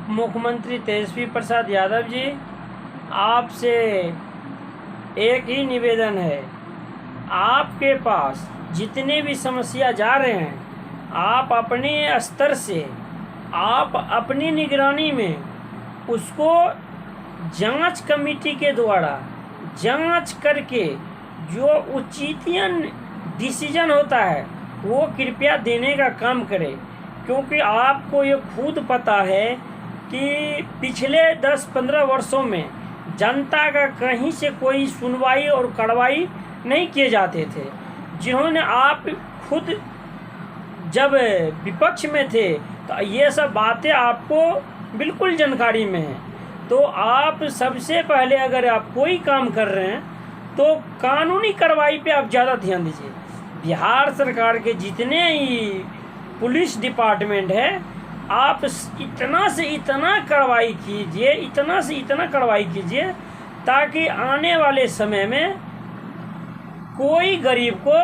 मुख्यमंत्री तेजस्वी प्रसाद यादव जी, आपसे एक ही निवेदन है। आपके पास जितने भी समस्या जा रहे हैं, आप अपने स्तर से, आप अपनी निगरानी में उसको जांच कमेटी के द्वारा जांच करके जो उचित डिसीजन होता है वो कृपया देने का काम करें। क्योंकि आपको ये खुद पता है कि पिछले 10-15 वर्षों में जनता का कहीं से कोई सुनवाई और कार्रवाई नहीं किए जाते थे। जिन्होंने आप खुद जब विपक्ष में थे तो ये सब बातें आपको बिल्कुल जानकारी में है। तो आप सबसे पहले अगर आप कोई काम कर रहे हैं तो कानूनी कार्रवाई पे आप ज़्यादा ध्यान दीजिए। बिहार सरकार के जितने ही पुलिस डिपार्टमेंट है, आप इतना से इतना कार्रवाई कीजिए, इतना से इतना कार्रवाई कीजिए ताकि आने वाले समय में कोई गरीब को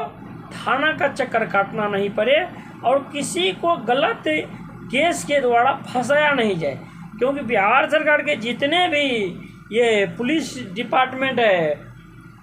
थाना का चक्कर काटना नहीं पड़े और किसी को गलत केस के द्वारा फंसाया नहीं जाए। क्योंकि बिहार सरकार के जितने भी ये पुलिस डिपार्टमेंट है,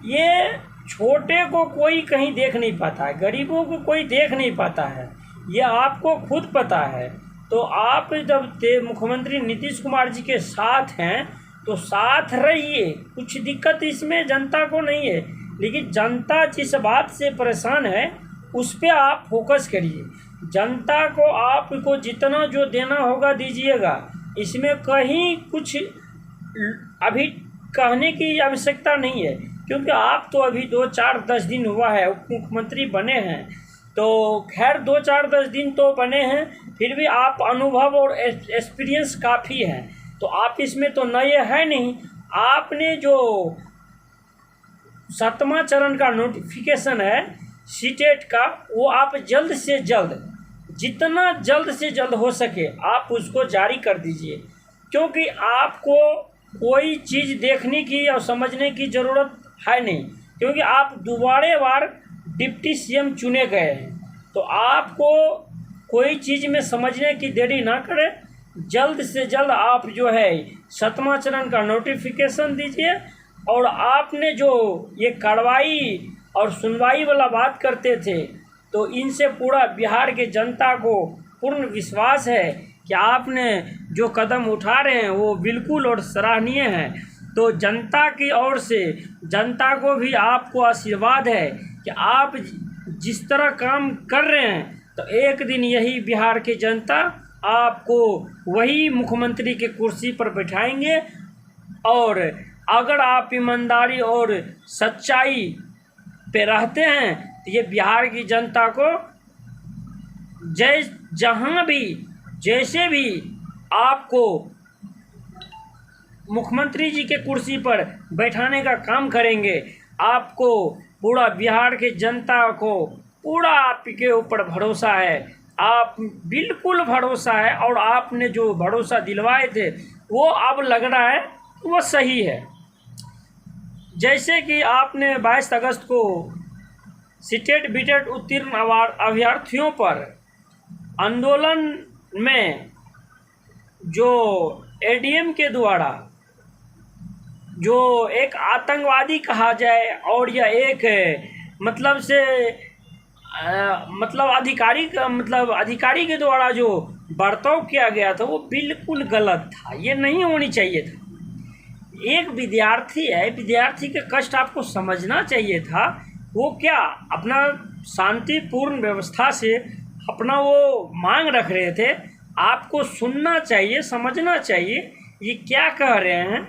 ये छोटे को कोई कहीं देख नहीं पाता है, गरीबों को कोई देख नहीं पाता है, ये आपको खुद पता है। तो आप जब मुख्यमंत्री नीतीश कुमार जी के साथ हैं तो साथ रहिए। कुछ दिक्कत इसमें जनता को नहीं है, लेकिन जनता जिस बात से परेशान है उस पर आप फोकस करिए। जनता को आपको जितना जो देना होगा दीजिएगा। इसमें कहीं कुछ अभी कहने की आवश्यकता नहीं है, क्योंकि आप तो अभी 2-4-10 दिन हुआ है मुख्यमंत्री बने हैं। तो खैर 2-4-10 दिन तो बने हैं, फिर भी आप अनुभव और एक्सपीरियंस काफ़ी है। तो आप इसमें तो नए है नहीं। आपने जो 7वां चरण का नोटिफिकेशन है सीटेट का, वो आप जल्द से जल्द, जितना जल्द से जल्द हो सके आप उसको जारी कर दीजिए। क्योंकि आपको कोई चीज़ देखने की और समझने की ज़रूरत है नहीं, क्योंकि आप दोबारा बार डिप्टी सीएम चुने गए हैं। तो आपको कोई चीज़ में समझने की देरी ना करें, जल्द से जल्द आप जो है 7वां चरण का नोटिफिकेशन दीजिए। और आपने जो ये कार्रवाई और सुनवाई वाला बात करते थे, तो इनसे पूरा बिहार के जनता को पूर्ण विश्वास है कि आपने जो कदम उठा रहे हैं वो बिल्कुल और सराहनीय है। तो जनता की ओर से जनता को भी आपको आशीर्वाद है कि आप जिस तरह काम कर रहे हैं तो एक दिन यही बिहार की जनता आपको वही मुख्यमंत्री के कुर्सी पर बैठाएंगे। और अगर आप ईमानदारी और सच्चाई पे रहते हैं तो ये बिहार की जनता को जहाँ भी जैसे भी आपको मुख्यमंत्री जी के कुर्सी पर बैठाने का काम करेंगे। आपको पूरा बिहार के जनता को पूरा आपके ऊपर भरोसा है, आप बिल्कुल भरोसा है। और आपने जो भरोसा दिलवाए थे वो अब लग रहा है वो सही है। जैसे कि आपने 22 अगस्त को सीटेट बीटेट उत्तीर्ण अभ्यर्थियों पर आंदोलन में जो एडीएम के द्वारा जो एक आतंकवादी कहा जाए और यह एक अधिकारी के द्वारा जो बर्ताव किया गया था वो बिल्कुल गलत था। ये नहीं होनी चाहिए था। एक विद्यार्थी है, विद्यार्थी के कष्ट आपको समझना चाहिए था। वो क्या अपना शांतिपूर्ण व्यवस्था से अपना वो मांग रख रहे थे, आपको सुनना चाहिए, समझना चाहिए ये क्या कह रहे हैं।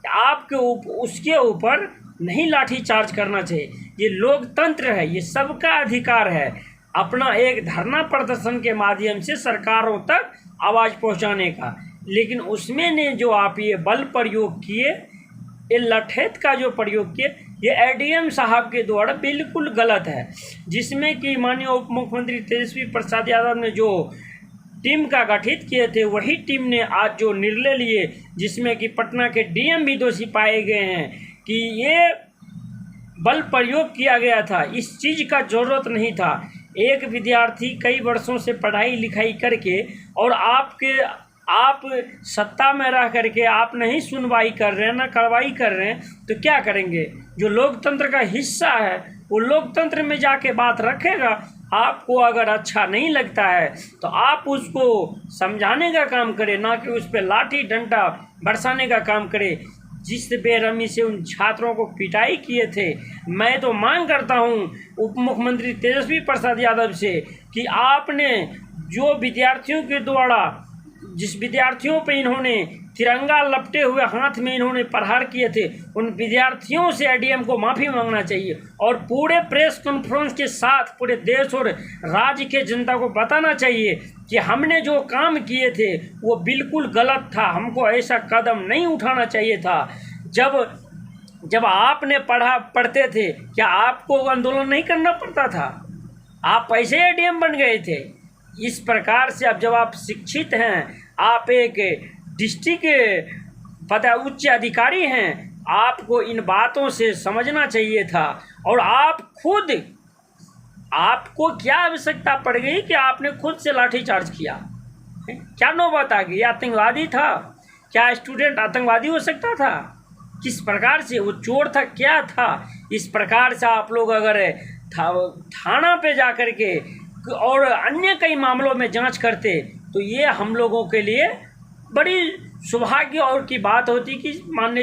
आपके उसके ऊपर नहीं लाठीचार्ज करना चाहिए। ये लोकतंत्र है, ये सबका अधिकार है अपना एक धरना प्रदर्शन के माध्यम से सरकारों तक आवाज़ पहुंचाने का। लेकिन उसमें ने जो आप ये बल प्रयोग किए, ये लठेत का जो प्रयोग किए, ये एडीएम साहब के द्वारा बिल्कुल गलत है। जिसमें कि माननीय उप मुख्यमंत्री तेजस्वी प्रसाद यादव ने जो टीम का गठित किए थे, वही टीम ने आज जो निर्णय लिए, जिसमें कि पटना के डीएम भी दोषी पाए गए हैं कि ये बल प्रयोग किया गया था, इस चीज़ का ज़रूरत नहीं था। एक विद्यार्थी कई वर्षों से पढ़ाई लिखाई करके और आपके आप सत्ता में रह करके आप नहीं सुनवाई कर रहे हैं, ना कार्रवाई कर रहे हैं, तो क्या करेंगे? जो लोकतंत्र का हिस्सा है वो लोकतंत्र में जाके बात रखेगा। आपको अगर अच्छा नहीं लगता है तो आप उसको समझाने का काम करें, ना कि उस पर लाठी डंडा बरसाने का काम करें। जिस बेरहमी से उन छात्रों को पिटाई किए थे, मैं तो मांग करता हूं उप मुख्यमंत्री तेजस्वी प्रसाद यादव से कि आपने जो विद्यार्थियों के द्वारा जिस विद्यार्थियों पे इन्होंने तिरंगा लपटे हुए हाथ में इन्होंने प्रहार किए थे, उन विद्यार्थियों से एडीएम को माफ़ी मांगना चाहिए और पूरे प्रेस कॉन्फ्रेंस के साथ पूरे देश और राज्य के जनता को बताना चाहिए कि हमने जो काम किए थे वो बिल्कुल गलत था, हमको ऐसा कदम नहीं उठाना चाहिए था। जब आपने पढ़ते थे, क्या आपको आंदोलन नहीं करना पड़ता था? आप ऐसे एडीएम बन गए थे। इस प्रकार से अब जब आप शिक्षित हैं, आप एक डिस्ट्रिक्ट उच्च अधिकारी हैं, आपको इन बातों से समझना चाहिए था। और आपको क्या आवश्यकता पड़ गई कि आपने खुद से लाठीचार्ज किया? क्या नौबत आ गई? आतंकवादी था? क्या स्टूडेंट आतंकवादी हो सकता था? किस प्रकार से वो चोर था? क्या था? इस प्रकार से आप लोग अगर थाना पे जा कर के और अन्य कई मामलों में जांच करते तो ये हम लोगों के लिए बड़ी सौभाग्य और की बात होती कि मानने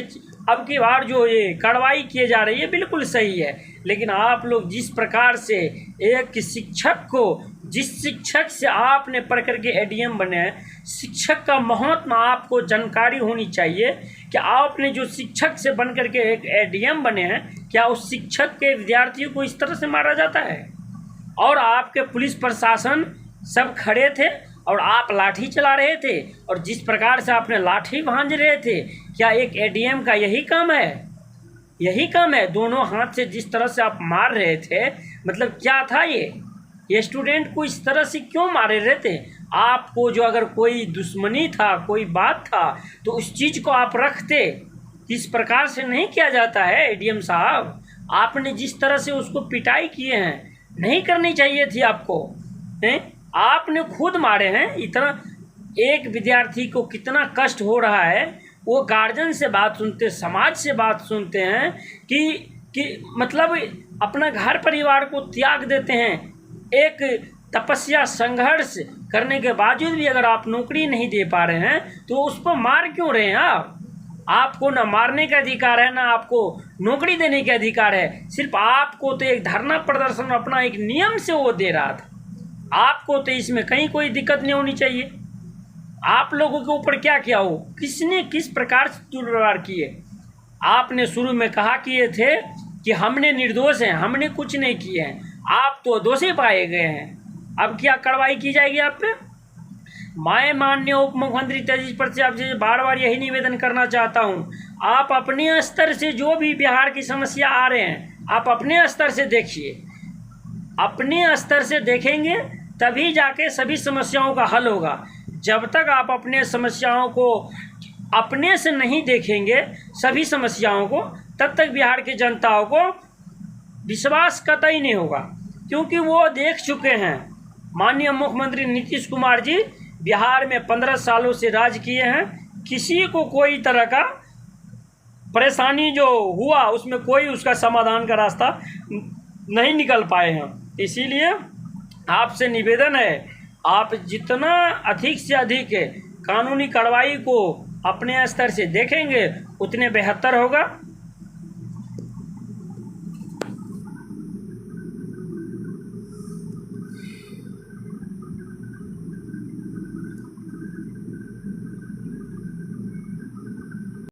अब की बार जो ये कार्रवाई किए जा रही है बिल्कुल सही है। लेकिन आप लोग जिस प्रकार से एक शिक्षक को, जिस शिक्षक से आपने पढ़ करके एडीएम बने हैं, शिक्षक का महत्व आपको जानकारी होनी चाहिए कि आपने जो शिक्षक से बन करके एक एडीएम बने हैं, क्या उस शिक्षक के विद्यार्थियों को इस तरह से मारा जाता है? और आपके पुलिस प्रशासन सब खड़े थे और आप लाठी चला रहे थे, और जिस प्रकार से आपने लाठी भांज रहे थे, क्या एक एडीएम का यही काम है? यही काम है? दोनों हाथ से जिस तरह से आप मार रहे थे, मतलब क्या था ये स्टूडेंट को इस तरह से क्यों मारे रहे थे? आपको जो अगर कोई दुश्मनी था, कोई बात था, तो उस चीज़ को आप रखते। इस प्रकार से नहीं किया जाता है एडीएम साहब। आपने जिस तरह से उसको पिटाई किए हैं, नहीं करनी चाहिए थी आपको। आपने खुद मारे हैं। इतना एक विद्यार्थी को कितना कष्ट हो रहा है, वो गार्जियन से बात सुनते, समाज से बात सुनते हैं कि मतलब अपना घर परिवार को त्याग देते हैं। एक तपस्या संघर्ष करने के बावजूद भी अगर आप नौकरी नहीं दे पा रहे हैं तो उस पर मार क्यों रहे हैं आप? आपको ना मारने का अधिकार है, ना आपको नौकरी देने का अधिकार है। सिर्फ आपको तो एक धरना प्रदर्शन अपना एक नियम से वो दे रहा था। आपको तो इसमें कहीं कोई दिक्कत नहीं होनी चाहिए। आप लोगों के ऊपर क्या किया हो, किसने किस प्रकार से दुर्व्यवहार किए? आपने शुरू में कहा किए थे कि हमने निर्दोष हैं, हमने कुछ नहीं किए हैं। आप तो दोषी पाए गए हैं। अब क्या कार्रवाई की जाएगी आप पे? मैं माननीय उप मुख्यमंत्री तेजस्वी प्रसाद से बार बार यही निवेदन करना चाहता हूं, आप अपने स्तर से जो भी बिहार की समस्या आ रहे हैं, आप अपने स्तर से देखिए। अपने स्तर से देखेंगे तभी जाके सभी समस्याओं का हल होगा। जब तक आप अपने समस्याओं को अपने से नहीं देखेंगे, सभी समस्याओं को, तब तक बिहार की जनताओं को विश्वास कतई नहीं होगा, क्योंकि वो देख चुके हैं। माननीय मुख्यमंत्री नीतीश कुमार जी बिहार में 15 सालों से राज किए हैं। किसी को कोई तरह का परेशानी जो हुआ उसमें कोई उसका समाधान का रास्ता नहीं निकल पाए हैं। इसीलिए आपसे निवेदन है, आप जितना अधिक से अधिक कानूनी कार्रवाई को अपने स्तर से देखेंगे उतने बेहतर होगा।